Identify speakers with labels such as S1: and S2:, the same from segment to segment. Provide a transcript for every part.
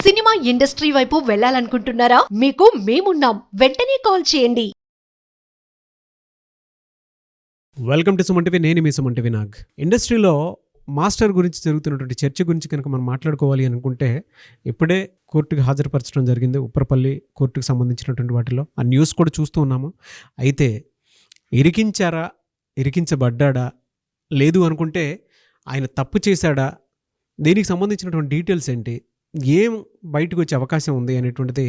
S1: Cinema industry వైపు వెళ్ళాలనుకుంటున్నారా? మీకు మేమున్నాం. వెంటనే కాల్ చేయండి.
S2: Welcome to Suman TV. నేను మీ సుమన్ టీవీ నాగ్. ఇండస్ట్రీలో మాస్టర్ గురించి జరుగుతున్నటువంటి చర్చ గురించి కనుక మనం మాట్లాడుకోవాలి అనుకుంటే ఇప్పుడే కోర్టుకు హాజరుపరచడం జరిగింది. ఉప్పరపల్లి కోర్టుకు సంబంధించినటువంటి వాటిలో ఆ న్యూస్ కూడా చూస్తూ ఉన్నాము. అయితే ఇరికించారా, ఇరికించబడ్డా, లేదు అనుకుంటే ఆయన తప్పు చేశాడా, దీనికి సంబంధించినటువంటి డీటెయిల్స్ ఏంటి, ఏం బయటకు వచ్చే అవకాశం ఉంది అనేటువంటిది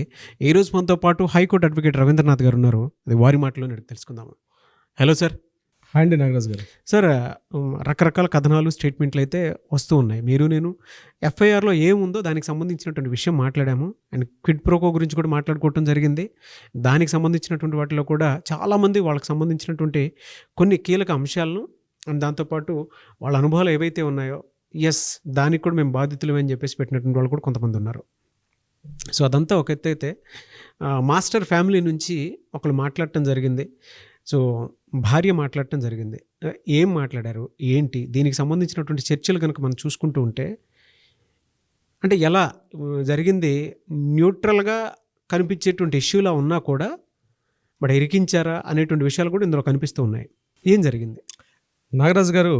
S2: ఈరోజు మనతో పాటు హైకోర్టు అడ్వకేట్ రవీంద్రనాథ్ గారు ఉన్నారు. అది వారి మాటలోనే తెలుసుకుందాము. Hello sir.
S3: హాయ్ అండి నాగరాజ్ గారు.
S2: సార్, రకరకాల కథనాలు, స్టేట్మెంట్లు అయితే వస్తూ ఉన్నాయి. మీరు నేను ఎఫ్ఐఆర్లో ఏముందో దానికి సంబంధించినటువంటి విషయం మాట్లాడాము. అండ్ క్విడ్ ప్రోకో గురించి కూడా మాట్లాడుకోవటం జరిగింది. దానికి సంబంధించినటువంటి వాటిలో కూడా చాలామంది వాళ్ళకి సంబంధించినటువంటి కొన్ని కీలక అంశాలను అండ్ దాంతోపాటు వాళ్ళ అనుభవాలు ఏవైతే ఉన్నాయో, ఎస్ దానికి కూడా మేము బాధితులు అని చెప్పేసి పెట్టినటువంటి వాళ్ళు కూడా కొంతమంది ఉన్నారు. సో అదంతా ఒక ఎత్తు అయితే మాస్టర్ ఫ్యామిలీ నుంచి ఒకరు మాట్లాడటం జరిగింది. సో భార్య మాట్లాడటం జరిగింది. ఏం మాట్లాడారు, ఏంటి, దీనికి సంబంధించినటువంటి చర్చలు కనుక మనం చూసుకుంటూ ఉంటే అంటే ఎలా జరిగింది, న్యూట్రల్గా కనిపించేటువంటి ఇష్యూలా ఉన్నా కూడా బట్ ఇరికించారా అనేటువంటి విషయాలు కూడా ఇందులో కనిపిస్తూ ఉన్నాయి. ఏం జరిగింది
S3: నాగరాజ్ గారు?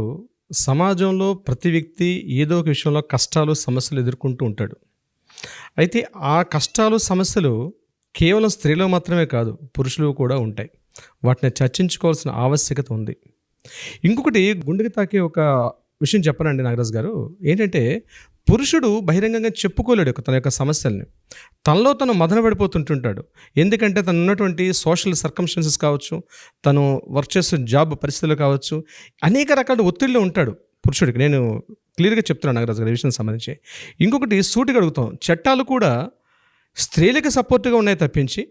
S3: సమాజంలో ప్రతి వ్యక్తి ఏదో ఒక విషయంలో కష్టాలు, సమస్యలు ఎదుర్కొంటూ ఉంటాడు. అయితే ఆ కష్టాలు, సమస్యలు కేవలం స్త్రీలో మాత్రమే కాదు, పురుషులు కూడా ఉంటాయి. వాటిని చర్చించుకోవాల్సిన ఆవశ్యకత ఉంది. ఇంకొకటి గుండెకి తాకే ఒక విషయం చెప్పనండి నాగరాజ్ గారు. ఏంటంటే పురుషుడు బహిరంగంగా చెప్పుకోలేడు తన యొక్క సమస్యల్ని. తనలో తను మదనపడిపోతుంటుంటాడు. ఎందుకంటే తను ఉన్నటువంటి సోషల్ సర్కమ్స్టాన్సెస్ కావచ్చు, తను వర్క్ చేసే జాబ్ పరిస్థితులు కావచ్చు, అనేక రకాల ఒత్తిడిలో ఉంటాడు పురుషుడికి. నేను క్లియర్గా చెప్తున్నాను నాగరాజ్ గారు ఈ విషయం సంబంధించి. ఇంకొకటి సూటిగా అడుగుతాం, చట్టాలు కూడా స్త్రీలకు సపోర్ట్గా ఉన్నాయి తప్పించి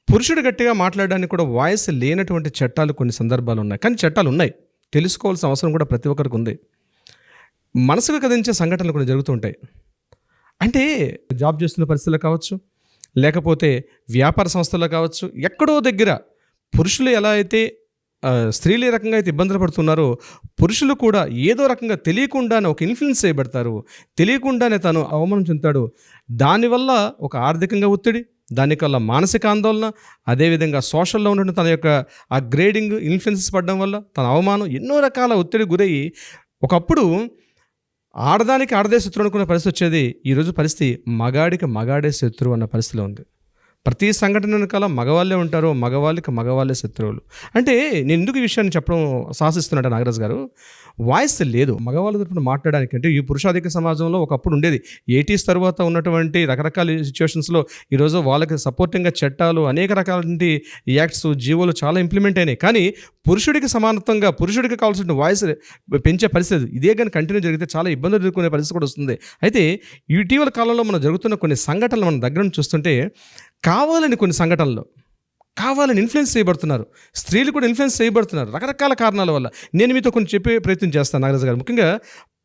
S3: పురుషుడు గట్టిగా మాట్లాడడానికి కూడా వాయిస్ లేనటువంటి చట్టాలు కొన్ని సందర్భాలు ఉన్నాయి. కానీ చట్టాలు ఉన్నాయి, తెలుసుకోవాల్సిన అవసరం కూడా ప్రతి ఒక్కరికి ఉంది. మనసుకు కదించే సంఘటనలు కూడా జరుగుతూ ఉంటాయి. అంటే జాబ్ చేస్తున్న పరిస్థితులు కావచ్చు, లేకపోతే వ్యాపార సంస్థల్లో కావచ్చు, ఎక్కడో దగ్గర పురుషులు ఎలా అయితే స్త్రీలు ఏ రకంగా అయితే ఇబ్బందులు పడుతున్నారో, పురుషులు కూడా ఏదో రకంగా తెలియకుండానే ఒక ఇన్ఫ్లుయెన్స్ చేయబడతారు. తెలియకుండానే తను అవమానం చెందుతాడు. దానివల్ల ఒక ఆర్థికంగా ఒత్తిడి, దానివల్ల మానసిక ఆందోళన, అదేవిధంగా సోషల్లో ఉన్న తన యొక్క ఆ గ్రేడింగ్ ఇన్ఫ్లుయెన్సెస్ పడడం వల్ల తన అవమానం, ఎన్నో రకాల ఒత్తిడి గురయ్యి ఒకప్పుడు ఆడదానికి ఆడదే శత్రువు అనుకున్న పరిస్థితి వచ్చేది. ఈరోజు పరిస్థితి మగాడికి మగాడే శత్రువు అన్న పరిస్థితిలో ఉంది. ప్రతి సంఘటన వెనకాల మగవాళ్ళే ఉంటారు, మగవాళ్ళకి మగవాళ్ళే శత్రువులు. అంటే నేను ఎందుకు ఈ విషయాన్ని చెప్పడం సాహసిస్తున్నాడు నాగరాజ్ గారు? వాయిస్ లేదు మగవాళ్ళ తరపున మాట్లాడడానికి. అంటే ఈ పురుషాధిక సమాజంలో ఒకప్పుడు ఉండేది. 80s తర్వాత ఉన్నటువంటి రకరకాల సిచ్యువేషన్స్లో ఈరోజు వాళ్ళకి సపోర్టింగ్గా చట్టాలు, అనేక రకాల యాక్ట్స్, జీవోలు చాలా ఇంప్లిమెంట్ అయినాయి. కానీ పురుషుడికి సమానత్వంగా, పురుషుడికి కావాల్సిన వాయిస్ పెంచే పరిస్థితి ఇదే కానీ కంటిన్యూ జరిగితే చాలా ఇబ్బందులు ఎదుర్కొనే పరిస్థితి కూడా వస్తుంది. అయితే ఇటీవల కాలంలో మనం జరుగుతున్న కొన్ని సంఘటనలు మన దగ్గర నుంచి చూస్తుంటే కావాలని కొన్ని సంఘటనలు కావాలని ఇన్ఫ్లుయెన్స్ చేయబడుతున్నారు. స్త్రీలు కూడా ఇన్ఫ్లుయెన్స్ చేయబడుతున్నారు రకరకాల కారణాల వల్ల. నేను మీతో కొన్ని చెప్పే ప్రయత్నం చేస్తాను నాగరాజ్ గారు. ముఖ్యంగా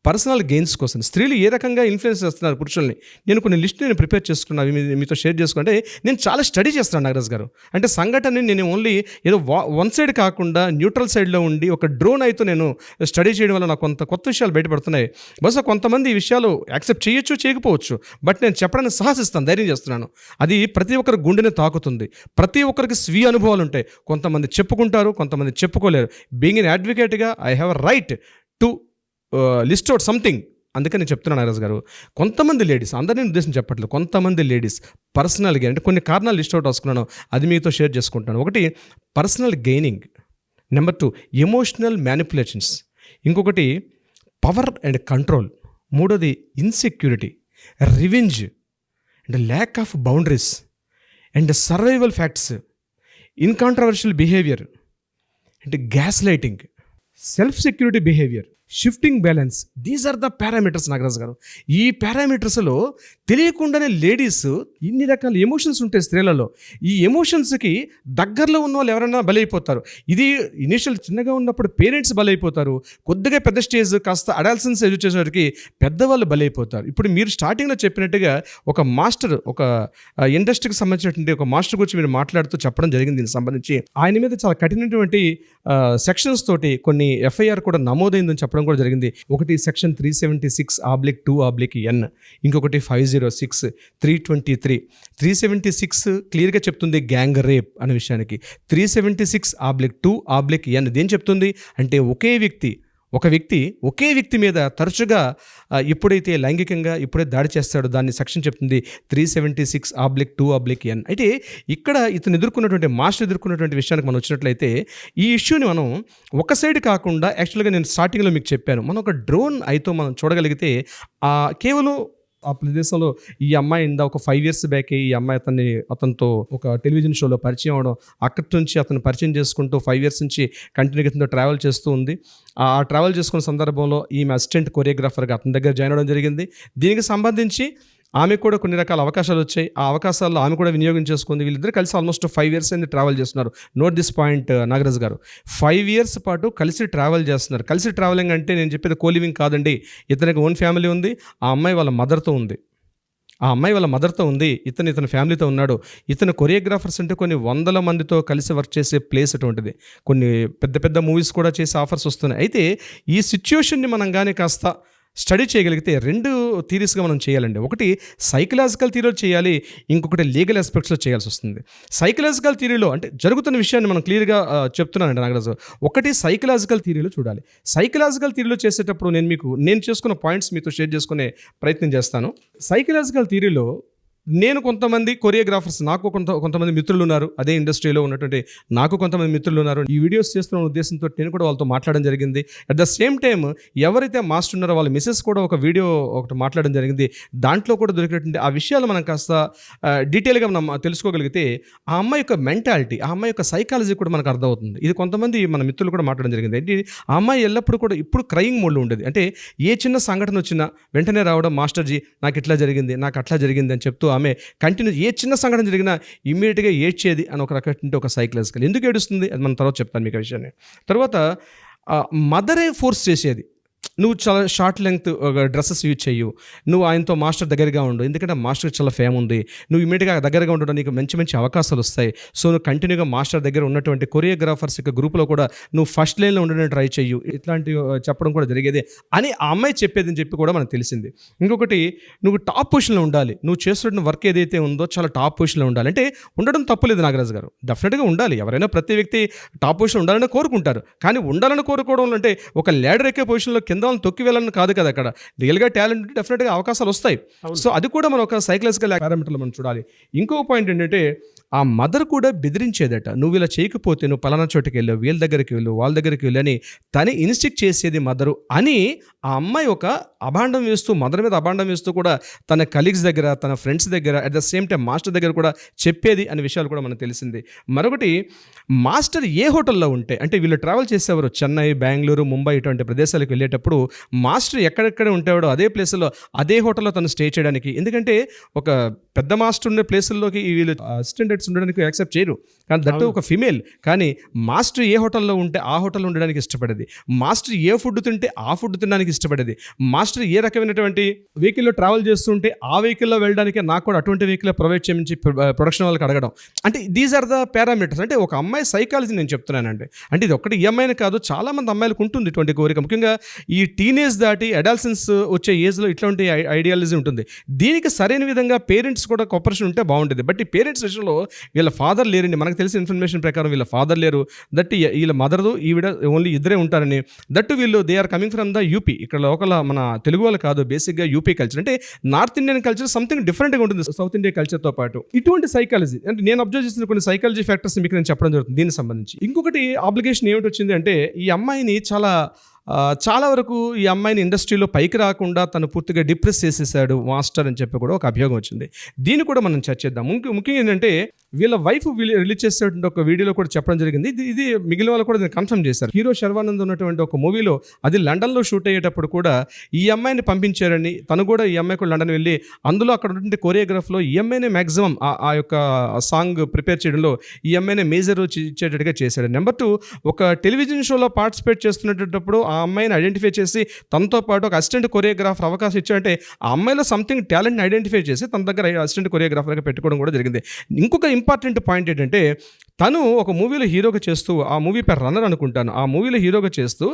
S3: పర్సనల్ గెయిన్స్ కోసం స్త్రీలు ఏ రకంగా ఇన్ఫ్లుయెన్స్ చేస్తున్నారు పురుషుల్ని, నేను కొన్ని లిస్ట్ నేను ప్రిపేర్ చేసుకున్నాను, మీతో షేర్ చేసుకుంటే నేను చాలా స్టడీ చేస్తున్నాను నాగరాజ్ గారు. అంటే సంఘటనని నేను ఓన్లీ ఏదో వన్ సైడ్ కాకుండా న్యూట్రల్ సైడ్లో ఉండి ఒక డ్రోన్ అయితే నేను స్టడీ చేయడం వల్ల నాకు కొంత కొత్త విషయాలు బయటపడుతున్నాయి. బహుశా కొంతమంది ఈ విషయాలు యాక్సెప్ట్ చేయొచ్చు, చేయకపోవచ్చు, బట్ నేను చెప్పడానికి సాహసిస్తాను, ధైర్యం చేస్తున్నాను. అది ప్రతి ఒక్కరి గుండెని తాకుతుంది. ప్రతి ఒక్కరికి స్వీయ అనుభవాలు ఉంటాయి. కొంతమంది చెప్పుకుంటారు, కొంతమంది చెప్పుకోలేరు. బీయింగ్ ఎన్ అడ్వకేట్గా I have a right to list out something. అందుకని నేను చెప్తున్నాను నాగరాజ్ గారు, కొంతమంది లేడీస్, అందరినీ ఉద్దేశం చెప్పట్లేదు, కొంతమంది లేడీస్ పర్సనల్గా అంటే కొన్ని కారణాలు లిస్ట్ అవుట్ వస్తున్నాను, అది మీతో షేర్ చేసుకుంటాను. ఒకటి personal gaining, number 2 emotional manipulations, ఇంకొకటి పవర్ అండ్ కంట్రోల్, మూడోది insecurity, revenge and lack of boundaries and survival facts, in controversial behaviour and gaslighting, self security behaviour, shifting balance. These are the parameters Nagaraj గారు. ఈ పారామీటర్స్లో తెలియకుండానే ladies ఇన్ని రకాల emotions ఉంటాయి స్త్రీలలో. ఈ ఎమోషన్స్కి దగ్గరలో ఉన్న వాళ్ళు ఎవరైనా బలైపోతారు. ఇది ఇనిషియల్ చిన్నగా ఉన్నప్పుడు పేరెంట్స్ బలైపోతారు, కొద్దిగా పెద్ద స్టేజ్ కాస్త అడాల్సెన్స్ ఏజ్ వచ్చేసరికి పెద్దవాళ్ళు బలైపోతారు. ఇప్పుడు మీరు స్టార్టింగ్లో చెప్పినట్టుగా ఒక మాస్టర్, ఒక ఇండస్ట్రీకి సంబంధించినటువంటి ఒక మాస్టర్ గురించి మీరు మాట్లాడుతూ చెప్పడం జరిగింది. దీనికి సంబంధించి ఆయన మీద చాలా కఠినటువంటి సెక్షన్స్ తోటి కొన్ని ఎఫ్ఐఆర్ కూడా నమోదైందని చెప్పడం చెప్పడం కూడా జరిగింది. ఒకటి సెక్షన్ 376/2/N, ఇంకొకటి 506, 323. 376 క్లియర్గా చెప్తుంది గ్యాంగ్ రేప్ అనే విషయానికి. 376/2/N దేని చెప్తుంది అంటే ఒక వ్యక్తి ఒకే వ్యక్తి మీద తరచుగా ఎప్పుడైతే లైంగికంగా ఎప్పుడైతే దాడి చేస్తాడో దాన్ని సెక్షన్ చెప్తుంది 376/2/N. అయితే ఇక్కడ ఇతను మాస్టర్ ఎదుర్కొన్నటువంటి విషయానికి మనం వచ్చినట్లయితే ఈ ఇష్యూని మనం ఒక సైడ్ కాకుండా యాక్చువల్గా నేను స్టార్టింగ్లో మీకు చెప్పాను, మనం ఒక డ్రోన్ ఐతో మనం చూడగలిగితే కేవలం ఆ ప్రదేశంలో ఈ అమ్మాయి ఒక 5 years బ్యాక్ ఈ అమ్మాయి అతనితో ఒక టెలివిజన్ షోలో పరిచయం అవడం, అక్కడి నుంచి అతను పరిచయం చేసుకుంటూ 5 years నుంచి కంటిన్యూగా అతనితో ట్రావెల్ చేస్తూ ఉంది. ఆ ట్రావెల్ చేసుకున్న సందర్భంలో ఈమె అసిస్టెంట్ కొరియోగ్రాఫర్గా అతని దగ్గర జాయిన్ అవ్వడం జరిగింది. దీనికి సంబంధించి ఆమెకు కూడా కొన్ని రకాల అవకాశాలు వచ్చాయి. ఆ అవకాశాల్లో ఆమె కూడా వినియోగం చేసుకుంది. వీళ్ళిద్దరు కలిసి ఆల్మోస్ట్ 5 years అయింది ట్రావెల్ చేస్తున్నారు. నోట్ దిస్ పాయింట్ నాగరాజ్ గారు, 5 years పాటు కలిసి ట్రావెల్ చేస్తున్నారు. కలిసి ట్రావెలింగ్ అంటే నేను చెప్పేది కోలివింగ్ కాదండి. ఇతనికి ఓన్ ఫ్యామిలీ ఉంది, ఆ అమ్మాయి వాళ్ళ మదర్తో ఉంది. ఇతని ఫ్యామిలీతో ఉన్నాడు. ఇతను కొరియోగ్రాఫర్స్ అంటే కొన్ని 100 మందితో కలిసి వర్క్ చేసే ప్లేస్ అటువంటిది. కొన్ని పెద్ద పెద్ద మూవీస్ కూడా చేసే ఆఫర్స్ వస్తున్నాయి. అయితే ఈ సిచ్యుయేషన్ని మనం కానీ కాస్త స్టడీ చేయగలిగితే 2 థీరీస్గా మనం చేయాలండి. ఒకటి సైకలాజికల్ థీరీలో చేయాలి, ఇంకొకటి లీగల్ ఆస్పెక్ట్స్లో చేయాల్సి వస్తుంది. సైకలాజికల్ థీరీలో అంటే జరుగుతున్న విషయాన్ని మనం క్లియర్గా చెప్తున్నానండి నాగరాజు. ఒకటి సైకలాజికల్ థీరీలో చూడాలి. సైకలాజికల్ థీరీలో చేసేటప్పుడు నేను చేసుకున్న పాయింట్స్ మీతో షేర్ చేసుకునే ప్రయత్నం చేస్తాను. సైకలాజికల్ థీరీలో నేను కొంతమంది కొరియోగ్రాఫర్స్, నాకు కొంతమంది మిత్రులు ఉన్నారు, అదే ఇండస్ట్రీలో ఉన్నటువంటి నాకు కొంతమంది మిత్రులు ఉన్నారు. ఈ వీడియోస్ చేస్తున్న ఉద్దేశంతో నేను కూడా వాళ్ళతో మాట్లాడడం జరిగింది. అట్ ద సేమ్ టైం ఎవరైతే మాస్టర్ ఉన్నారో వాళ్ళ మిస్సెస్ కూడా ఒక వీడియో మాట్లాడడం జరిగింది. దాంట్లో కూడా దొరికినటువంటి ఆ విషయాలు మనం కాస్త డీటెయిల్గా మనం తెలుసుకోగలిగితే ఆ అమ్మాయి యొక్క మెంటాలిటీ, ఆ అమ్మాయి యొక్క సైకాలజీ కూడా మనకు అర్థమవుతుంది. ఇది కొంతమంది మన మిత్రులు కూడా మాట్లాడడం జరిగింది. అంటే ఆ అమ్మాయి ఎల్లప్పుడూ కూడా ఇప్పుడు క్రయింగ్ మోడ్లో ఉండేది. అంటే ఏ చిన్న సంఘటన వచ్చినా వెంటనే రావడం, మాస్టర్జీ నాకు ఇట్లా జరిగింది, నాకు అట్లా జరిగింది అని చెప్తూ ఆమె కంటిన్యూ ఏ చిన్న సంఘటన జరిగినా ఇమ్మీడియట్గా ఏడ్చేది అని ఒక రకం ఒక సైకలాజికల్. ఎందుకు ఏడుస్తుంది అది మనం తర్వాత చెప్తాను మీకు ఆ విషయాన్ని. తర్వాత మదరే ఫోర్స్ చేసేది, నువ్వు చాలా షార్ట్ లెంగ్త్ డ్రెస్సెస్ యూజ్ చేయు, నువ్వు ఆయనతో మాస్టర్ దగ్గరగా ఉండు, ఎందుకంటే మాస్టర్ చాలా ఫేమ్ ఉంది, నువ్వు ఇమీడియట్గా దగ్గరగా ఉండడం నీకు మంచి అవకాశాలు వస్తాయి. సో నువ్వు కంటిన్యూగా మాస్టర్ దగ్గర ఉన్నటువంటి కొరియోగ్రాఫర్స్ యొక్క గ్రూప్లో కూడా నువ్వు ఫస్ట్ లైన్లో ఉండడానికి ట్రై చేయు, ఇట్లాంటివి చెప్పడం కూడా జరిగేది అని ఆ అమ్మాయి చెప్పేది అని చెప్పి కూడా మనకు తెలిసింది. ఇంకొకటి, నువ్వు టాప్ పొజిషన్లో ఉండాలి, నువ్వు చేస్తున్న వర్క్ ఏదైతే ఉందో చాలా టాప్ పొజిషన్లో ఉండాలి. అంటే ఉండడం తప్పులేదు నాగరాజు గారు, డెఫినెట్గా ఉండాలి. ఎవరైనా ప్రతి వ్యక్తి టాప్ పొజిషన్ ఉండాలని కోరుకుంటారు. కానీ ఉండాలని కోరుకోవడం అంటే ఒక లీడర్ ఎక్కే పొజిషన్లో కింద తొక్కి వెళ్ళాలని కాదు కదా. అక్కడ రియల్గా టాలెంట్ ఉంటే డెఫినెట్గా అవకాశాలు వస్తాయి. సో అది కూడా మనం ఒక సైకలాజికల్ పారామీటర్లో మనం చూడాలి. ఇంకో పాయింట్ ఏంటంటే ఆ మదర్ కూడా బెదిరించేదట, నువ్వు ఇలా చేయకపోతే నువ్వు పలానా చోటుకి వెళ్ళు, వీళ్ళ దగ్గరికి వెళ్ళు, వాళ్ళ దగ్గరికి వెళ్ళు అని తని ఇన్స్టిక్ట్ చేసేది మదరు అని ఆ అమ్మాయి ఒక అభాండం వేస్తూ, మదర్ మీద అభాండం వేస్తూ కూడా తన కలీగ్స్ దగ్గర, తన ఫ్రెండ్స్ దగ్గర, at the same time master దగ్గర కూడా చెప్పేది అనే విషయాలు కూడా మనకు తెలిసింది. మరొకటి, మాస్టర్ ఏ హోటల్లో ఉంటే, అంటే వీళ్ళు ట్రావెల్ చేసేవారు చెన్నై, బెంగళూరు, ముంబై ఇటువంటి ప్రదేశాలకు వెళ్ళేటప్పుడు మాస్టర్ ఎక్కడెక్కడ ఉంటాడో అదే ప్లేస్లో, అదే హోటల్లో తను స్టే చేయడానికి. ఎందుకంటే ఒక పెద్ద మాస్టర్ ఉండే ప్లేసుల్లోకి వీళ్ళు అసిస్టెంట్స్ ఉండడానికి యాక్సెప్ట్ చేయరు. కానీ దట్టు ఒక ఫీమేల్. కానీ మాస్టర్ ఏ హోటల్లో ఉంటే ఆ హోటల్లో ఉండడానికి ఇష్టపడేది, మాస్టర్ ఏ ఫుడ్ తింటే ఆ ఫుడ్ తినడానికి ఇష్టపడేది, మాస్టర్ ఏ రకమైనటువంటి వెహికల్లో ట్రావెల్ చేస్తుంటే ఆ వెహికల్లో వెళ్ళడానికి నాకు కూడా అటువంటి వెహికల్ ప్రొవైడ్ చేయమని ప్రొడక్షన్ వాళ్ళకి అడగడం. అంటే దీస్ ఆర్ ద పారామీటర్స్. అంటే ఒక అమ్మాయి సైకాలజీ నేను చెప్తున్నానండి. అంటే ఇది ఒక్కటి ఈ అమ్మాయిని కాదు, చాలామంది అమ్మాయిలకు ఉంటుంది ఇటువంటి కోరిక. ముఖ్యంగా ఈ టీనేజ్ దాటి అడాల్సెన్స్ వచ్చే ఏజ్లో ఇట్లాంటి ఐడియాలజీ ఉంటుంది. దీనికి సరైన విధంగా పేరెంట్స్ కూడా కోఆపరేషన్ ఉంటే బాగుంటుంది. బట్ ఈ పేరెంట్స్ విషయంలో వీళ్ళ ఫాదర్ లేరండి. మనకు తెలిసిన ఇన్ఫర్మేషన్ ప్రకారం వీళ్ళ ఫాదర్ లేరు. దట్ వీళ్ళ మదర్దు ఈవిడ ఓన్లీ ఇద్దరే ఉంటారని. దట్టు వీళ్ళు they are coming from the UP. ఇక్కడ లోకల్ మన తెలుగు వాళ్ళు కాదు, బేసిక్గా యూపీ కల్చర్. అంటే నార్త్ ఇండియన్ కల్చర్ సంథింగ్ డిఫరెంట్గా ఉంటుంది సౌత్ ఇండియా కల్చర్తో పాటు. ఇటువంటి సైకాలజీ అంటే నేను అబ్జర్వ్ చేసిన కొన్ని సైకాలజీ ఫ్యాక్టర్స్ మీకు నేను చెప్పడం జరుగుతుంది దీనికి సంబంధించి. ఇంకొకటి ఆబ్లిగేషన్ ఏమిటి వచ్చింది అంటే ఈ అమ్మాయిని చాలా వరకు ఈ అమ్మాయిని ఇండస్ట్రీలో పైకి రాకుండా తను పూర్తిగా డిప్రెస్ చేసేసాడు మాస్టర్ అని చెప్పి కూడా ఒక అభియోగం వచ్చింది. దీన్ని కూడా మనం చర్చిద్దాం. ముఖ్యంగా ఏంటంటే వీళ్ళ వైఫ్ రిలీజ్ చేసేటువంటి ఒక వీడియోలో కూడా చెప్పడం జరిగింది. ఇది మిగిలిన వాళ్ళు కూడా కన్ఫర్మ్ చేశారు. హీరో శర్వానంద్ ఉన్నటువంటి ఒక మూవీలో, అది లండన్లో షూట్ అయ్యేటప్పుడు కూడా ఈ అమ్మాయిని పంపించారని, తను కూడా ఈ అమ్మాయి కూడా లండన్ వెళ్ళి అందులో అక్కడ ఉన్నటువంటి కొరియోగ్రాఫ్లో ఈ అమ్మాయినే మ్యాక్సిమం ఆ యొక్క సాంగ్ ప్రిపేర్ చేయడంలో ఈ అమ్మాయినే మేజర్ ఇచ్చేటట్టుగా చేశాడు. నెంబర్ 2, ఒక టెలివిజన్ షోలో పార్టిసిపేట్ చేస్తున్నప్పుడు ఆ ఆ అమ్మాయిని ఐడెంటిఫై చేసి తనతో పాటు ఒక అసిస్టెంట్ కొరియోగ్రాఫర్ అవకాశం ఇచ్చాడంటే ఆ అమ్మాయిలో సంథింగ్ టాలెంట్ని ఐడెంటిఫై చేసి తన దగ్గర అసిస్టెంట్ కొరియోగ్రాఫర్గా పెట్టుకోవడం కూడా జరిగింది. ఇంకొక ఇంపార్టెంట్ పాయింట్ ఏంటంటే తను ఒక మూవీలో హీరోగా చేస్తూ, ఆ మూవీ పేరు రన్నర్ అనుకుంటాను, ఆ మూవీలో హీరోగా చేస్తూ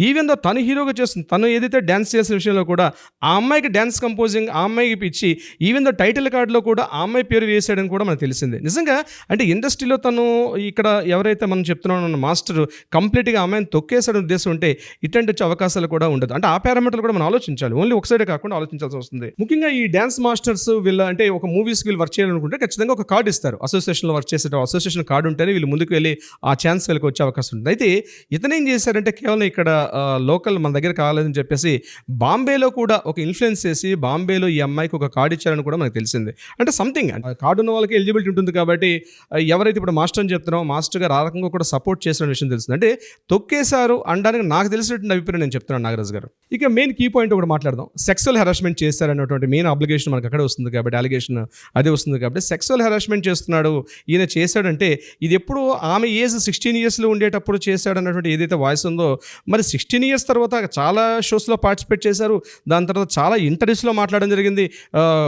S3: ఈవెన్ దో తను హీరోగా చేస్తుంది, తను ఏదైతే డ్యాన్స్ చేసిన విషయంలో కూడా ఆ అమ్మాయికి డ్యాన్స్ కంపోజింగ్ ఆ అమ్మాయికి ఇచ్చి ఈవెన్ దో టైటిల్ కార్డులో కూడా ఆ అమ్మాయి పేరు వేసాడని కూడా మనకు తెలిసింది. నిజంగా అంటే ఇండస్ట్రీలో తను ఇక్కడ ఎవరైతే మనం చెప్తున్నామో మాస్టర్ కంప్లీట్గా ఆ అమ్మాయిని తొక్కేసాడని ఉద్దేశం ఉంటే ఇట్లాంటి వచ్చే అవకాశాలు కూడా ఉండదు. అంటే ఆ పారామీటర్లు కూడా మనం ఆలోచించాలి, ఓన్లీ ఒక సైడే కాకుండా ఆలోచించాల్సి వస్తుంది. ముఖ్యంగా ఈ డ్యాన్స్ మాస్టర్స్ వీళ్ళ అంటే ఒక మూవీస్కి వీళ్ళు వర్క్ చేయాలనుకుంటే ఖచ్చితంగా ఒక కార్డు ఇస్తారు, అసోసియేషన్లో వర్క్ చేసే అసోసియేషన్ కార్డు ఉంటేనే వీళ్ళు ముందుకు వెళ్ళి ఆ ఛాన్స్ వీళ్ళకి వచ్చే అవకాశం ఉంటుంది. అయితే ఇతనేం చేశారంటే కేవలం ఇక్కడ లోకల్ మన దగ్గర కావాలని చెప్పేసి బాంబేలో కూడా ఒక ఇన్ఫ్లుయెన్స్ చేసి బాంబేలో ఈ అమ్మాయికి ఒక కార్డు ఇచ్చారని కూడా మనకు తెలిసింది. అంటే సంథింగ్ కార్డు ఉన్న వాళ్ళకి ఎలిజిబిలిటీ ఉంటుంది కాబట్టి ఎవరైతే ఇప్పుడు మాస్టర్ అని చెప్తున్నారో మాస్టర్ గారు ఆ రకంగా కూడా సపోర్ట్ చేసిన విషయం తెలుస్తుంది. అంటే తొక్కేశారు అనడానికి నాకు తెలిసినటువంటి అభిప్రాయం నేను చెప్తున్నాను నాగరాజు గారు. ఇక మెయిన్ కీ పాయింట్ ఒకటి మాట్లాడదాం. సెక్సువల్ హెరాస్మెంట్ చేశారన్నటువంటి మెయిన్ అబ్లిగేషన్ మనకు అక్కడే వస్తుంది కాబట్టి, అలిగేషన్ అదే వస్తుంది కాబట్టి సెక్సువల్ హెరాస్మెంట్ చేస్తున్నాడు ఈయన చేశాడంటే ఇది ఎప్పుడు ఆమె ఏజ్ 16 yearsలో ఉండేటప్పుడు చేశాడు అన్నటువంటి ఏదైతే వాయిస్ ఉందో, మరి 16 years తర్వాత చాలా షోస్లో పార్టిసిపేట్ చేశారు. దాని తర్వాత చాలా ఇంటర్వ్యూస్లో మాట్లాడడం జరిగింది,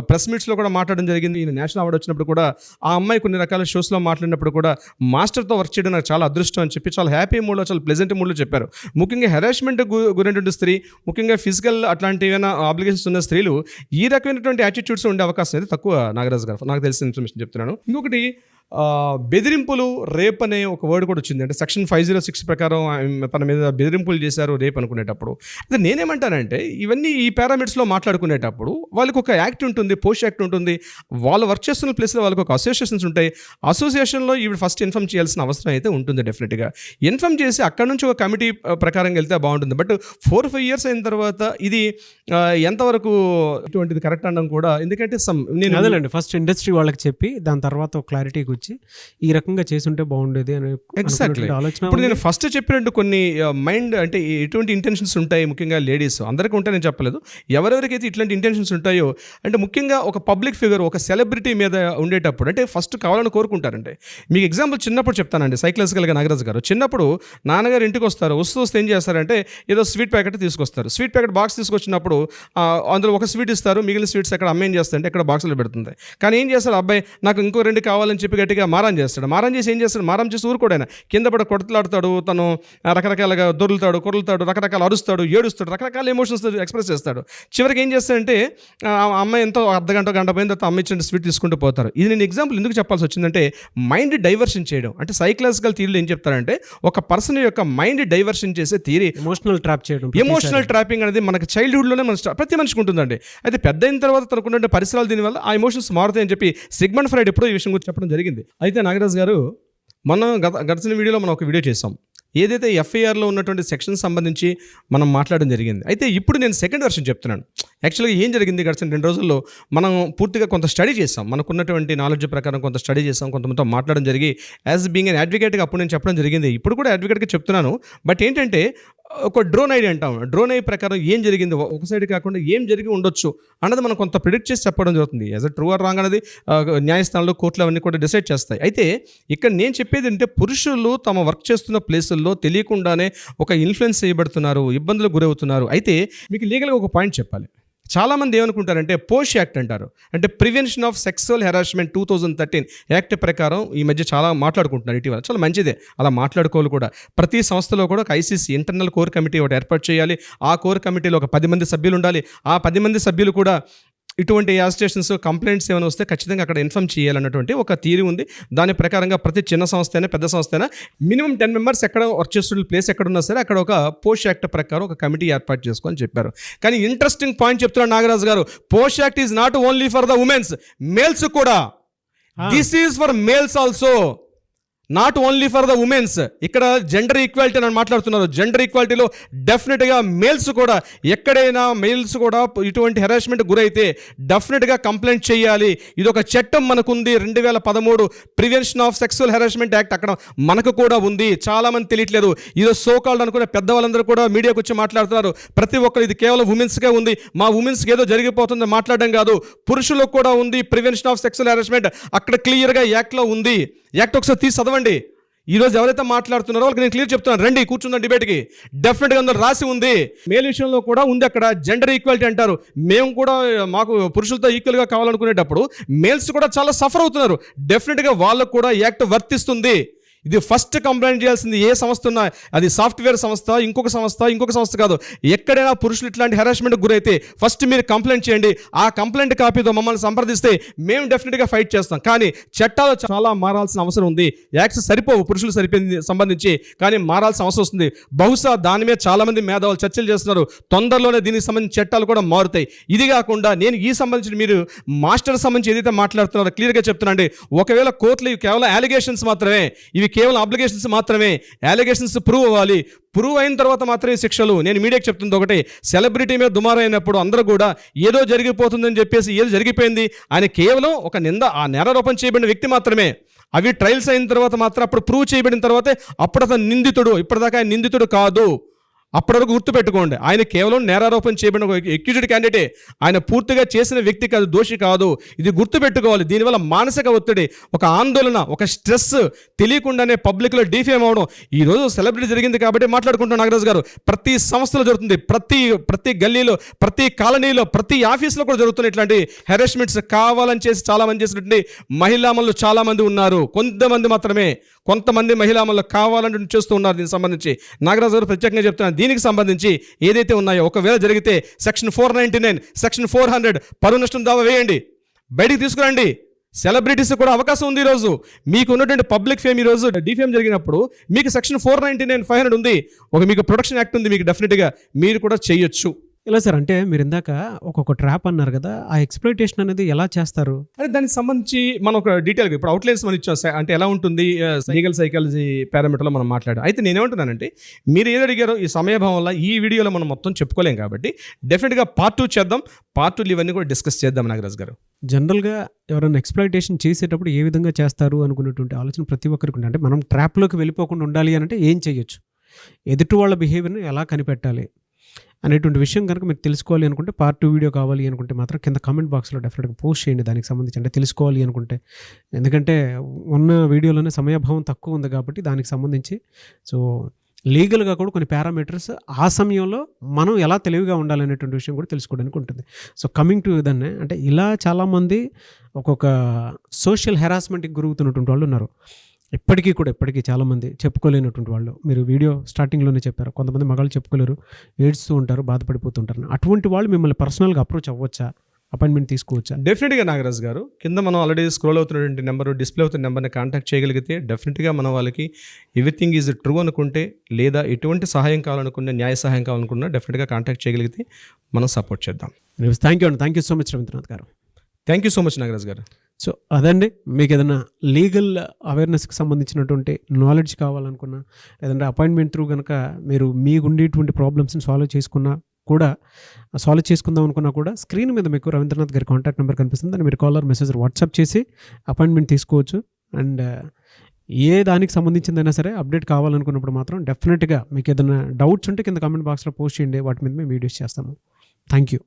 S3: ప్రెస్ మీట్స్లో కూడా మాట్లాడడం జరిగింది. ఈయన నేషనల్ అవార్డు వచ్చినప్పుడు కూడా ఆ అమ్మాయి కొన్ని రకాల షోస్లో మాట్లాడినప్పుడు కూడా మాస్టర్తో వర్క్ చేయడం నాకు చాలా అదృష్టం అని చెప్పి చాలా హ్యాపీ మూడ్లో, చాలా ప్లెజెంట్ మూడ్లో చెప్పారు. ముఖ్యంగా హెరాస్మెంట్ గురైనటువంటి స్త్రీ, ముఖ్యంగా ఫిజికల్ అట్లాంటి ఏమైనా ఆబ్లిగేషన్స్ ఉన్న స్త్రీలు ఈ రకమైనటువంటి యాటిట్యూడ్స్ ఉండే అవకాశం అయితే తక్కువ నాగరాజు గారు, నాకు తెలిసిన ఇన్ఫర్మేషన్ చెప్తున్నాను. ఇంకొకటి బెదిరింపులు, రేప్ అనే ఒక వర్డ్ కూడా వచ్చింది. అంటే సెక్షన్ 506 ప్రకారం తన మీద బెదిరింపులు చేశారు రేప్ అనుకునేటప్పుడు. అయితే నేనేమంటానంటే ఇవన్నీ ఈ పారామీటర్స్లో మాట్లాడుకునేటప్పుడు వాళ్ళకి ఒక యాక్ట్ ఉంటుంది, పోస్ట్ యాక్ట్ ఉంటుంది, వాళ్ళు వర్క్ చేస్తున్న ప్లేస్లో వాళ్ళకి ఒక అసోసియేషన్స్ ఉంటాయి. అసోసియేషన్లో ఈవిడ ఫస్ట్ ఇన్ఫార్మ్ చేయాల్సిన అవసరం అయితే ఉంటుంది. డెఫినెట్గా ఇన్ఫార్మ్ చేసి అక్కడ నుంచి ఒక కమిటీ ప్రకారం వెళ్తే బాగుంటుంది. బట్ 4-5 years అయిన తర్వాత ఇది ఎంతవరకు ఇటువంటిది కరెక్ట్ అనడం కూడా, ఎందుకంటే
S2: నేను అదేనండి ఫస్ట్ ఇండస్ట్రీ వాళ్ళకి చెప్పి దాని తర్వాత ఒక క్లారిటీకి వచ్చి ఈ రకంగా చేసుంటే బాగుండేది అని
S3: ఎగ్జాక్ట్లీ
S2: ఆలోచన.
S3: ఇప్పుడు నేను ఫస్ట్ చెప్పినట్టు కొన్ని మైండ్ అంటే ఎటువంటి ఇంటెన్షన్స్ ఉంటాయి ముఖ్యంగా లేడీస్ అందరికీ ఉంటాయి, నేను చెప్పలేదు. ఎవరెవరికైతే ఇట్లాంటి ఇంటెన్షన్స్ ఉంటాయో, అంటే ముఖ్యంగా ఒక పబ్లిక్ ఫిగర్, ఒక సెలబ్రిటీ మీద ఉండేటప్పుడు అంటే ఫస్ట్ కావాలని కోరుకుంటారంటే. మీకు ఎగ్జాంపుల్ చిన్నప్పుడు చెప్తానండి, సైకలాజికల్గా నాగరాజు గారు. చిన్నప్పుడు నాన్నగారు ఇంటికి వస్తారు, వస్తూ ఏం చేస్తారంటే ఏదో స్వీట్ ప్యాకెట్ తీసుకొస్తారు. స్వీట్ ప్యాకెట్ బాక్స్ తీసుకొచ్చినప్పుడు అందులో ఒక స్వీట్ ఇస్తారు, మిగిలిన స్వీట్స్ ఎక్కడ అమ్మ ఏం చేస్తారంటే ఎక్కడ బాక్సులో పెడుతుంది. కానీ ఏం చేస్తారు అబ్బాయి, నాకు ఇంకో 2 కావాలని చెప్పి గట్టిగా మారం చేస్తాడు. మారం చేసి ఏం చేస్తాడు, మారం చేసి ఊరుకోడైనా కింద పడి కొడతలాడుతాడు, తను రకరకాలుగా దొరులుతాడు, కొరలుతాడు, రకరకాల అరుస్తాడు, ఏడుస్తాడు, రకరకాల ఎమోషన్స్ ఎక్స్ప్రెస్ చేస్తాడు. చివరికి ఏం చేస్తాడంటే ఆ అమ్మాయి ఎంతో అర్ధగంట గంట పోయిన తర్వాత అమ్మ ఇచ్చిన స్వీట్ తీసుకుంటూ పోతారు. ఇది నేను ఎగ్జాంపుల్ ఎందుకు చెప్పాల్సి వచ్చిందంటే మైండ్ డైవర్షన్ చేయడం. అంటే సైకలాజికల్ థియరీలో ఏం చెప్తారంటే ఒక పర్సన్ యొక్క మైండ్ డైవర్షన్ చేసే థియరీ
S2: ఎమోషనల్ ట్రాప్ చేయడం.
S3: ఎమోషనల్ ట్రాపింగ్ అనేది మనకు చైల్డ్హుడ్లోనే మన ప్రతి మనిషికి ఉంటుందండి. అయితే పెద్ద అయిన తర్వాత తనకున్న పరిసరాలు దీనివల్ల ఆ ఎమోషన్స్ మారుతాయని చెప్పి సిగ్మండ్ ఫ్రైడ్ ఎప్పుడో ఈ విషయం గురించి చెప్పడం జరిగింది. అయితే నాగరాజు గారు మనం గడిచిన వీడియోలో మనం ఒక వీడియో చేసాం, ఏదైతే ఎఫ్ఐఆర్లో ఉన్నటువంటి సెక్షన్ సంబంధించి మనం మాట్లాడడం జరిగింది. అయితే ఇప్పుడు నేను సెకండ్ వెర్షన్ చెప్తున్నాను. యాక్చువల్గా ఏం జరిగింది గడిచిన 2 రోజుల్లో మనం పూర్తిగా కొంత స్టడీ చేసాం, మనకున్నటువంటి నాలెడ్జ్ ప్రకారం కొంత స్టడీ చేసాం, కొంతమందితో మాట్లాడడం జరిగి యాజ్ బీయింగ్ అన్ అడ్వకేట్గా అప్పుడు నేను చెప్పడం జరిగింది, ఇప్పుడు కూడా అడ్వకేట్గా చెప్తున్నాను. బట్ ఏంటంటే ఒక డ్రోన్ ఐడి అంటాం, డ్రోన్ ఐ ప్రకారం ఏం జరిగింది, ఒక సైడ్ కాకుండా ఏం జరిగి ఉండొచ్చు అన్నది మనం కొంత ప్రిడిక్ట్ చేసి చెప్పడం జరుగుతుంది. As a true or wrong అనేది న్యాయస్థానాలు, కోర్టులు అవన్నీ కూడా డిసైడ్ చేస్తాయి. అయితే ఇక్కడ నేను చెప్పేది ఏంటంటే పురుషులు తమ వర్క్ చేస్తున్న ప్లేసుల్లో తెలియకుండానే ఒక ఇన్ఫ్లుయెన్స్ చేయబడుతున్నారు, ఇబ్బందులకు గురవుతున్నారు. అయితే మీకు లీగల్గా ఒక పాయింట్ చెప్పాలి. చాలామంది ఏమనుకుంటారంటే పోష్ యాక్ట్ అంటారు, అంటే prevention of sexual harassment 2013 act ప్రకారం ఈ మధ్య చాలా మాట్లాడుకుంటున్నారు ఇటీవల. చాలా మంచిదే, అలా మాట్లాడుకోవాలి కూడా. ప్రతి సంస్థలో కూడా ఒక ఐసీసీ ఇంటర్నల్ కోర్ కమిటీ ఒకటి ఏర్పాటు చేయాలి. ఆ కోర్ కమిటీలో ఒక 10 మంది సభ్యులు ఉండాలి. ఆ 10 మంది సభ్యులు కూడా ఇటువంటి యాజిటేషన్స్, కంప్లైంట్స్ ఏమైనా వస్తే ఖచ్చితంగా అక్కడ ఇన్ఫార్మ్ చేయాలన్నటువంటి ఒక థియరీ ఉంది. దాని ప్రకారంగా ప్రతి చిన్న సంస్థ అయినా పెద్ద సంస్థ అయినా మినిమం 10 members ఎక్కడ వర్క్ చేస్తున్న ప్లేస్ ఎక్కడున్నా సరే అక్కడ ఒక పోష్ యాక్ట్ ప్రకారం ఒక కమిటీ ఏర్పాటు చేసుకోని చెప్పారు. కానీ ఇంట్రెస్టింగ్ పాయింట్ చెప్తున్నాడు నాగరాజు గారు, POSH act is not only for the womens, males కూడా. This is for males also, not only for the womens. ఇక్కడ జెండర్ ఈక్వాలిటీ అని మాట్లాడుతున్నారు. జెండర్ ఈక్వాలిటీలో డెఫినెట్గా మేల్స్ కూడా, ఎక్కడైనా మేల్స్ కూడా ఇటువంటి హెరాస్మెంట్ గురైతే డెఫినెట్గా కంప్లైంట్ చేయాలి. ఇది ఒక చట్టం మనకుంది, 2013 prevention of sexual harassment act అక్కడ మనకు కూడా ఉంది. చాలామంది తెలియట్లేదు. ఈరోజు సోకాల్డ్ అనుకునే పెద్దవాళ్ళందరూ కూడా మీడియాకు వచ్చి మాట్లాడుతున్నారు. ప్రతి ఒక్కరు ఇది కేవలం ఉమెన్స్కే ఉంది, మా ఉమెన్స్కి ఏదో జరిగిపోతుంది మాట్లాడడం కాదు, పురుషులకు కూడా ఉంది ప్రివెన్షన్ ఆఫ్ సెక్సువల్ హెరాస్మెంట్. అక్కడ క్లియర్గా యాక్ట్లో ఉంది. యాక్ట్ ఒకసారి తీసి చదవండి. ఈరోజు ఎవరైతే మాట్లాడుతున్నారో వాళ్ళకి నేను క్లియర్ చెప్తున్నాను, రండి కూర్చుందాం డిబేట్కి. డెఫినెట్గా అందులో రాసి ఉంది, మేల్ విషయంలో కూడా ఉంది అక్కడ జెండర్ ఈక్వాలిటీ అంటారు. మేము కూడా మాకు పురుషులతో ఈక్వల్గా కావాలనుకునేటప్పుడు మేల్స్ కూడా చాలా సఫర్ అవుతున్నారు. డెఫినెట్గా వాళ్ళకు కూడా యాక్ట్ వర్తిస్తుంది. ఇది ఫస్ట్ కంప్లైంట్ చేయాల్సింది ఏ సంస్థ ఉన్నా, అది సాఫ్ట్వేర్ సంస్థ, ఇంకొక సంస్థ కాదు. ఎక్కడైనా పురుషులు ఇట్లాంటి హెరాస్మెంట్కి గురైతే ఫస్ట్ మీరు కంప్లైంట్ చేయండి. ఆ కంప్లైంట్ కాపీతో మమ్మల్ని సంప్రదిస్తే మేము డెఫినెట్గా ఫైట్ చేస్తాం. కానీ చట్టాలు చాలా మారాల్సిన అవసరం ఉంది. యాక్ట్స్ సరిపోవు పురుషులు సంబంధించి, కానీ మారాల్సిన అవసరం వస్తుంది. బహుశా దాని మీద చాలామంది మేధావులు చర్చలు చేస్తున్నారు. తొందరలోనే దీనికి సంబంధించిన చట్టాలు కూడా మారుతాయి. ఇది కాకుండా నేను ఈ సంబంధించి మీరు మాస్టర్ సంబంధించి ఏదైతే మాట్లాడుతున్నారో క్లియర్గా చెప్తున్నాండి. ఒకవేళ కోర్టులు ఇవి కేవలం అలిగేషన్స్ మాత్రమే, ఇవి కేవలం అప్లికేషన్స్ మాత్రమే. అలిగేషన్స్ ప్రూవ్ అవ్వాలి. ప్రూవ్ అయిన తర్వాత మాత్రమే శిక్షలు. నేను మీడియాకి చెప్తుంది ఒకటే, సెలబ్రిటీ మీద దుమారం అయినప్పుడు అందరూ కూడా ఏదో జరిగిపోతుందని చెప్పేసి ఏదో జరిగిపోయింది ఆయన కేవలం ఒక ఆ నేరారోపణ చేయబడిన వ్యక్తి మాత్రమే. అవి ట్రయల్స్ అయిన తర్వాత మాత్రం అప్పుడు ప్రూవ్ చేయబడిన తర్వాతే అప్పుడు అతను నిందితుడు. ఇప్పటిదాకా ఆయన నిందితుడు కాదు. అప్పటివరకు గుర్తుపెట్టుకోండి, ఆయన కేవలం నేరారోపణ చేయబడిన ఒక ఎక్యూజ్డ్ క్యాండిడేటే. ఆయన పూర్తిగా చేసిన వ్యక్తి కాదు, దోషి కాదు. ఇది గుర్తుపెట్టుకోవాలి. దీనివల్ల మానసిక ఒత్తిడి, ఒక ఆందోళన, ఒక స్ట్రెస్ తెలియకుండానే పబ్లిక్లో డిఫేమ్ అవడం. ఈరోజు సెలబ్రిటీ జరిగింది కాబట్టి మాట్లాడుకుంటున్నాం నాగరాజు గారు. ప్రతి సంస్థలో జరుగుతుంది, ప్రతి గల్లీలో, ప్రతి కాలనీలో, ప్రతి ఆఫీస్లో కూడా జరుగుతున్నాయి ఇట్లాంటి హెరాస్మెంట్స్. కావాలని చేసి చాలామంది చేసినటువంటి మహిళామణులు చాలామంది ఉన్నారు. కొంతమంది మహిళామణులు కావాలని చేస్తూ ఉన్నారు. దీనికి సంబంధించి నాగరాజు గారు ప్రత్యేకంగా చెప్తున్నారు, దీనికి సంబంధించి ఏదైతే ఉన్నాయో ఒకవేళ జరిగితే సెక్షన్ 499, సెక్షన్ 400 పరువు నష్టం దావా వేయండి, బయటికి తీసుకురండి. సెలబ్రిటీస్ కూడా అవకాశం ఉంది. ఈరోజు మీకు ఉన్నటువంటి పబ్లిక్ ఫేమ్, ఈరోజు డిఫేమ్ జరిగినప్పుడు మీకు సెక్షన్ 499, 500 ఉంది. మీకు ప్రొటెక్షన్ యాక్ట్ ఉంది. మీకు డెఫినెట్గా మీరు కూడా చేయొచ్చు.
S2: ఇలా సార్, అంటే మీరు ఇందాక ఒక్కొక్క ట్రాప్ అన్నారు కదా, ఆ ఎక్స్‌ప్లాయిటేషన్ అనేది ఎలా చేస్తారు?
S3: అంటే దానికి సంబంధించి మనం ఒక డీటెయిల్గా ఇప్పుడు అవుట్లైన్స్ మనం ఇచ్చాం. అంటే ఎలా ఉంటుంది లీగల్ సైకాలజీ పారామీటర్లో మనం మాట్లాడాం. అయితే నేనేమంటున్నానంటే, మీరు ఏది అడిగారో ఈ సమయభావం వల్ల ఈ వీడియోలో మనం మొత్తం చెప్పుకోలేం కాబట్టి డెఫినెట్గా పార్ట్ 2 చేద్దాం. పార్ట్ 2 ఇవన్నీ కూడా డిస్కస్ చేద్దాం నాగరాజ్ గారు.
S2: జనరల్గా ఎవరైనా ఎక్స్‌ప్లాయిటేషన్ చేసేటప్పుడు ఏ విధంగా చేస్తారు అనుకునేటువంటి ఆలోచన ప్రతి ఒక్కరికి ఉంటుంది. అంటే మనం ట్రాప్లోకి వెళ్ళిపోకుండా ఉండాలి అని అంటే ఏం చేయొచ్చు, ఎదుటి వాళ్ళ బిహేవియర్ని ఎలా కనిపెట్టాలి అనేటువంటి విషయం కనుక మీరు తెలుసుకోవాలి అనుకుంటే, పార్ట్ 2 వీడియో కావాలి అనుకుంటే మాత్రం కింద కామెంట్ బాక్స్లో డెఫినెట్గా పోస్ట్ చేయండి దానికి సంబంధించి. అంటే తెలుసుకోవాలి అనుకుంటే, ఎందుకంటే ఉన్న వీడియోలోనే సమయభావం తక్కువ ఉంది కాబట్టి దానికి సంబంధించి సో లీగల్గా కూడా కొన్ని పారామీటర్స్ ఆ సమయంలో మనం ఎలా తెలివిగా ఉండాలనేటువంటి విషయం కూడా తెలుసుకోవడానికి ఉంటుంది. సో కమింగ్ టు దాన్ని, అంటే ఇలా చాలామంది ఒక్కొక్క సోషల్ హెరాస్మెంట్కి గురవుతున్నటువంటి వాళ్ళు ఉన్నారు. ఇప్పటికీ చాలామంది చెప్పుకోలేనటువంటి వాళ్ళు. మీరు వీడియో స్టార్టింగ్లోనే చెప్పారు, కొంతమంది మగాళ్ళు చెప్పుకోలేరు, ఏడుస్తూ ఉంటారు, బాధపడిపోతుంటారు. అటువంటి వాళ్ళు మిమ్మల్ని పర్సనల్గా అప్రోచ్ అవ్వచ్చా, అపాయింట్మెంట్ తీసుకోవచ్చా?
S3: డెఫినెట్గా నాగరాజ్ గారు, కింద మనం ఆల్రెడీ స్క్రోల్ అవుతున్నటువంటి నెంబర్, డిస్ప్లే అవుతున్న నెంబర్ని కాంటాక్ట్ చేయగలిగితే డెఫినెట్గా మనం వాళ్ళకి ఎవ్రీథింగ్ ఈజ్ ట్రూ అనుకుంటే, లేదా ఎటువంటి సహాయం కావాలనుకున్నా, న్యాయ సహాయం కావాలనుకున్నా డెఫినెట్గా కాంటాక్ట్ చేయగలిగితే మనం సపోర్ట్ చేద్దాం.
S2: Thank you so much Ravindranath గారు.
S3: Thank you so much Nagaraj గారు.
S2: సో అదండి, మీకు ఏదైనా లీగల్ అవేర్నెస్కి సంబంధించినటువంటి నాలెడ్జ్ కావాలనుకున్నా, లేదంటే అపాయింట్మెంట్ త్రూ కనుక మీరు మీకు ఉండేటువంటి ప్రాబ్లమ్స్ని సాల్వ్ చేసుకుందాం అనుకున్నా కూడా స్క్రీన్ మీద మీకు రవీంద్రనాథ్ గారి కాంటాక్ట్ నెంబర్ కనిపిస్తుంది. దాన్ని మీరు కాల్ ఆర్ మెసేజ్ వాట్సాప్ చేసి అపాయింట్మెంట్ తీసుకోవచ్చు. అండ్ ఏ దానికి సంబంధించిందైనా సరే అప్డేట్ కావాలనుకున్నప్పుడు మాత్రం డెఫినెట్గా మీకు ఏదైనా డౌట్స్ ఉంటే కింద కామెంట్ బాక్స్లో పోస్ట్ చేయండి, వాటి మీద మేము వీడియోస్ చేస్తాము. Thank you.